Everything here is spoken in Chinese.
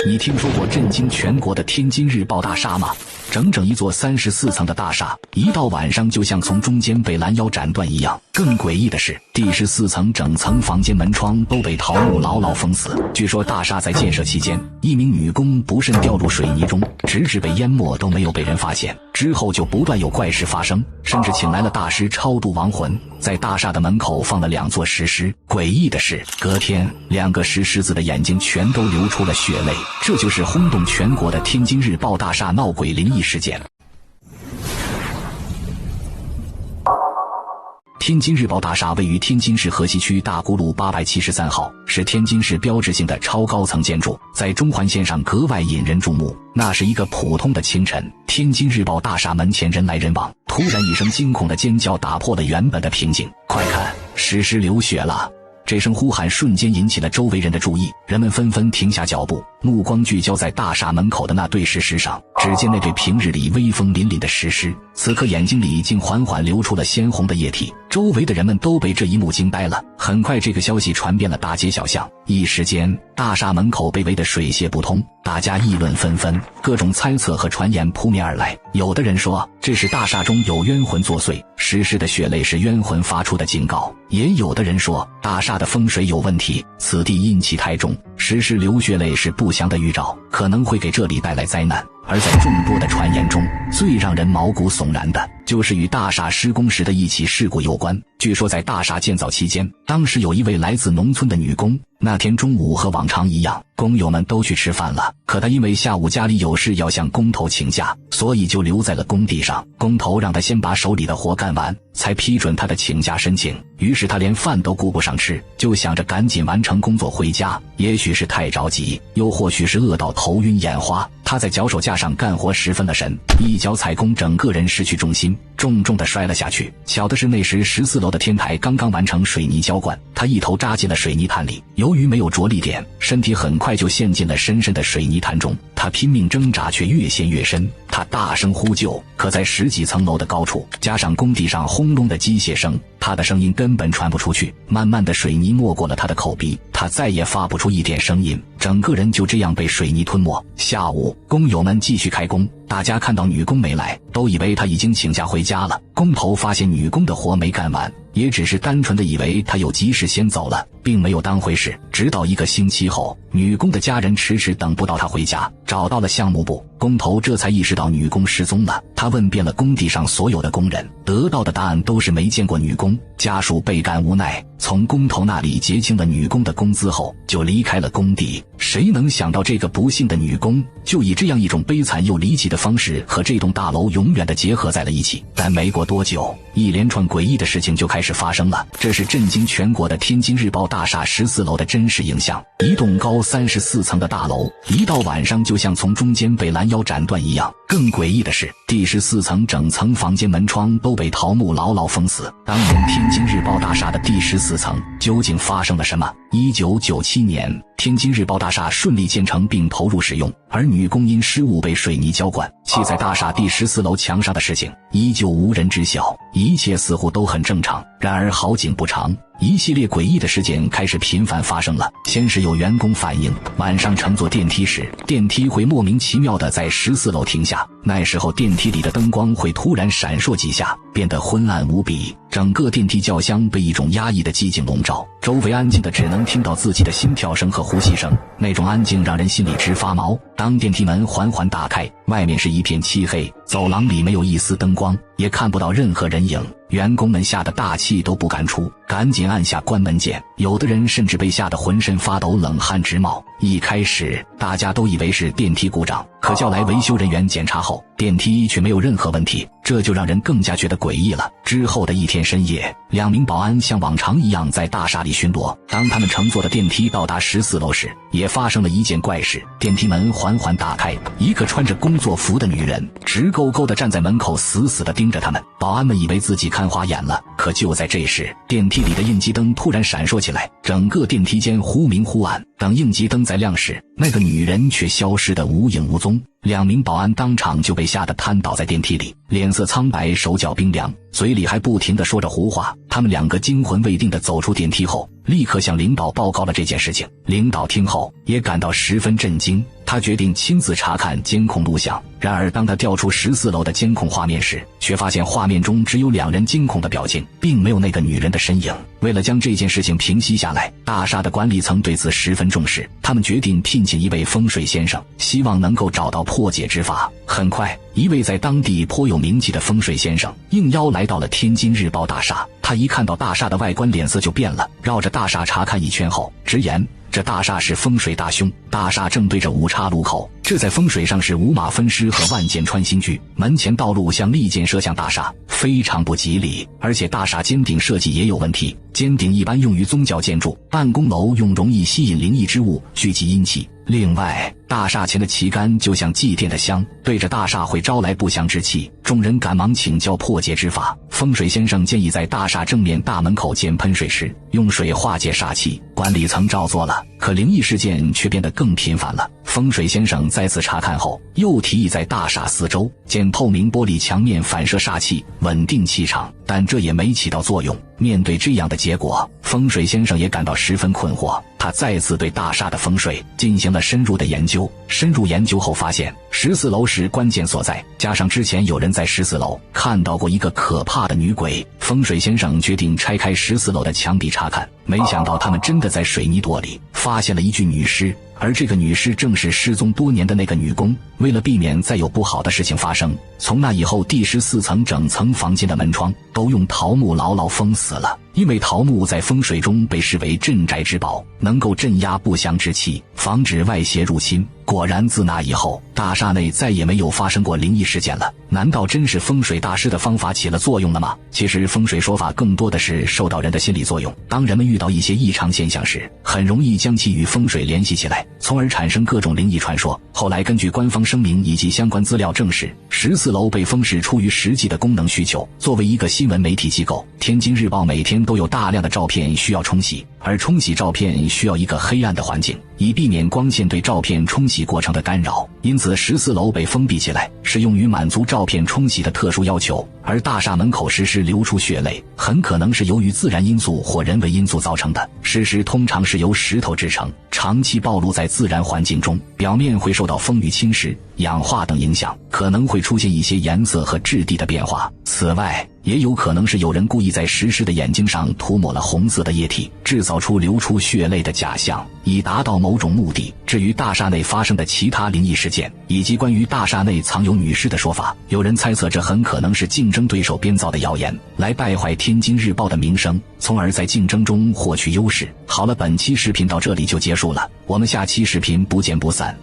你听说过震惊全国的天津日报大厦吗？整整一座34层的大厦，一到晚上就像从中间被拦腰斩断一样。更诡异的是，第14层整层房间门窗都被桃木牢牢封死。据说大厦在建设期间，一名女工不慎掉入水泥中，直至被淹没都没有被人发现。之后就不断有怪事发生，甚至请来了大师超度亡魂，在大厦的门口放了2座石狮。诡异的是，隔天2个石狮子的眼睛全都流出了血泪。这就是轰动全国的天津日报大厦闹鬼灵异事件。天津日报大厦位于天津市河西区大沽路873号，是天津市标志性的超高层建筑，在中环线上格外引人注目。那是一个普通的清晨，天津日报大厦门前人来人往，突然一声惊恐的尖叫打破了原本的平静。快看，石狮流血了！这声呼喊瞬间引起了周围人的注意，人们纷纷停下脚步，目光聚焦在大厦门口的那对石狮上。只见那对平日里威风凛凛的石狮，此刻眼睛里竟缓缓流出了鲜红的液体。周围的人们都被这一幕惊呆了。很快这个消息传遍了大街小巷，一时间大厦门口被围得水泄不通，大家议论纷纷，各种猜测和传言扑面而来。有的人说这是大厦中有冤魂作祟，石狮的血泪是冤魂发出的警告，也有的人说大厦的风水有问题，此地阴气太重，石狮流血泪是不祥的预兆，可能会给这里带来灾难。而在众多的传言中，最让人毛骨悚然的就是与大厦施工时的一起事故有关。据说在大厦建造期间，当时有一位来自农村的女工，那天中午和往常一样，工友们都去吃饭了，可她因为下午家里有事要向工头请假，所以就留在了工地上。工头让她先把手里的活干完，才批准她的请假申请。于是她连饭都顾不上吃，就想着赶紧完成工作回家。也许是太着急，又或许是饿到头晕眼花，她在脚手架上干活十分的神，一脚踩空，整个人失去重心，重重地摔了下去。巧的是那时14楼的天台刚刚完成水泥浇灌，她一头扎进了水泥潭里，由于没有着力点，身体很快就陷进了深深的水泥潭中。她拼命挣扎，却越陷越深。她大声呼救，可在10几层楼的高处，加上工地上轰隆的机械声，她的声音根本传不出去。慢慢的，水泥没过了她的口鼻，她再也发不出一点声音，整个人就这样被水泥吞没。下午，工友们继续开工，大家看到女工没来，都以为她已经请假回家了。工头发现女工的活没干完，也只是单纯的以为她有急事先走了，并没有当回事。直到1个星期后，女工的家人迟迟等不到她回家，找到了项目部，工头这才意识到女工失踪了。他问遍了工地上所有的工人，得到的答案都是没见过女工。家属倍感无奈，从工头那里结清了女工的工资后，就离开了工地。谁能想到这个不幸的女工，就以这样一种悲惨又离奇的方式和这栋大楼永远的结合在了一起。但没过多久，一连串诡异的事情就开始发生了。这是震惊全国的天津日报大厦14楼的真实影像。一栋高34层的大楼，一到晚上就像从中间被拦腰斩断一样。更诡异的是，第14层整层房间门窗都被桃木牢牢封死。当年天津日报大厦的第14层究竟发生了什么？1997年，天津日报大厦顺利建成并投入使用，而女工因失误被水泥浇灌，砌在大厦第14楼墙上的事情依旧无人知晓，一切似乎都很正常。然而好景不长，一系列诡异的事件开始频繁发生了。先是有员工反映，晚上乘坐电梯时，电梯会莫名其妙地在14楼停下，那时候电梯里的灯光会突然闪烁几下，变得昏暗无比，整个电梯轿厢被一种压抑的寂静笼罩，周围安静的只能听到自己的心跳声和呼吸声，那种安静让人心里直发毛。当电梯门缓缓打开，外面是一片漆黑，走廊里没有一丝灯光，也看不到任何人影。员工们吓得大气都不敢出，赶紧按下关门键，有的人甚至被吓得浑身发抖，冷汗直冒。一开始大家都以为是电梯故障，可叫来维修人员检查后，电梯却没有任何问题，这就让人更加觉得诡异了。之后的一天深夜，2名保安像往常一样在大厦里巡逻，当他们乘坐的电梯到达14楼时，也发生了一件怪事。电梯门缓缓打开，一个穿着工作服的女人直勾勾地站在门口，死死地盯着他们。保安们以为自己看花眼了，可就在这时，电梯里的应急灯突然闪烁起来，整个电梯间忽明忽暗。等应急灯再亮时，那个女人却消失得无影无踪。2名保安当场就被吓得瘫倒在电梯里，脸色苍白，手脚冰凉。嘴里还不停地说着胡话。他们两个惊魂未定地走出电梯后，立刻向领导报告了这件事情。领导听后也感到十分震惊，他决定亲自查看监控录像。然而当他调出14楼的监控画面时，却发现画面中只有2人惊恐的表情，并没有那个女人的身影。为了将这件事情平息下来，大厦的管理层对此十分重视，他们决定聘请一位风水先生，希望能够找到破解之法。很快，一位在当地颇有名气的风水先生应邀来到了天津日报大厦。他一看到大厦的外观，脸色就变了，绕着大厦查看一圈后，直言这大厦是风水大凶。大厦正对着五岔路口，这在风水上是五马分尸和万箭穿心锯，门前道路向利箭射向大厦，非常不吉利。而且大厦尖顶设计也有问题，尖顶一般用于宗教建筑，办公楼用容易吸引灵异之物，聚集阴气。另外，大厦前的旗杆就像祭奠的香，对着大厦会招来不祥之气。众人赶忙请教破解之法。风水先生建议在大厦正面大门口建喷水池，用水化解煞气。管理层照做了，可灵异事件却变得更频繁了。风水先生再次查看后，又提议在大厦四周建透明玻璃墙面，反射煞气，稳定气场，但这也没起到作用。面对这样的结果，风水先生也感到十分困惑。他再次对大厦的风水进行了深入的研究。深入研究后发现，14楼是关键所在，加上之前有人在14楼看到过一个可怕的女鬼。风水先生决定拆开14楼的墙壁查看，没想到他们真的在水泥垛里发现了一具女尸。而这个女尸正是失踪多年的那个女工。为了避免再有不好的事情发生，从那以后第14层整层房间的门窗都用桃木牢牢封死了。因为桃木在风水中被视为镇宅之宝，能够镇压不祥之气，防止外邪入侵。果然自那以后，大厦内再也没有发生过灵异事件了。难道真是风水大师的方法起了作用了吗？其实风水说法更多的是受到人的心理作用。当人们遇到一些异常现象时，很容易将其与风水联系起来，从而产生各种灵异传说。后来根据官方声明以及相关资料证实，14楼被封是出于实际的功能需求。作为一个新闻媒体机构，天津日报每天都有大量的照片需要冲洗，而冲洗照片需要一个黑暗的环境，以避免光线对照片冲洗过程的干扰。因此14楼被封闭起来，是用于满足照片冲洗的特殊要求。而大厦门口实施流出血泪，很可能是由于自然因素或人为因素造成的。石狮通常是由石头制成，长期暴露在自然环境中，表面会受到风雨侵蚀、氧化等影响，可能会出现一些颜色和质地的变化。此外，也有可能是有人故意在石狮的眼睛上涂抹了红色的液体，制造出流出血泪的假象，以达到某种目的。至于大厦内发生的其他灵异事件，以及关于大厦内藏有女尸的说法，有人猜测这很可能是竞争对手编造的谣言，来败坏天津日报的名声，从而在竞争中获取优势。好了，本期视频到这里就结束了，我们下期视频不见不散。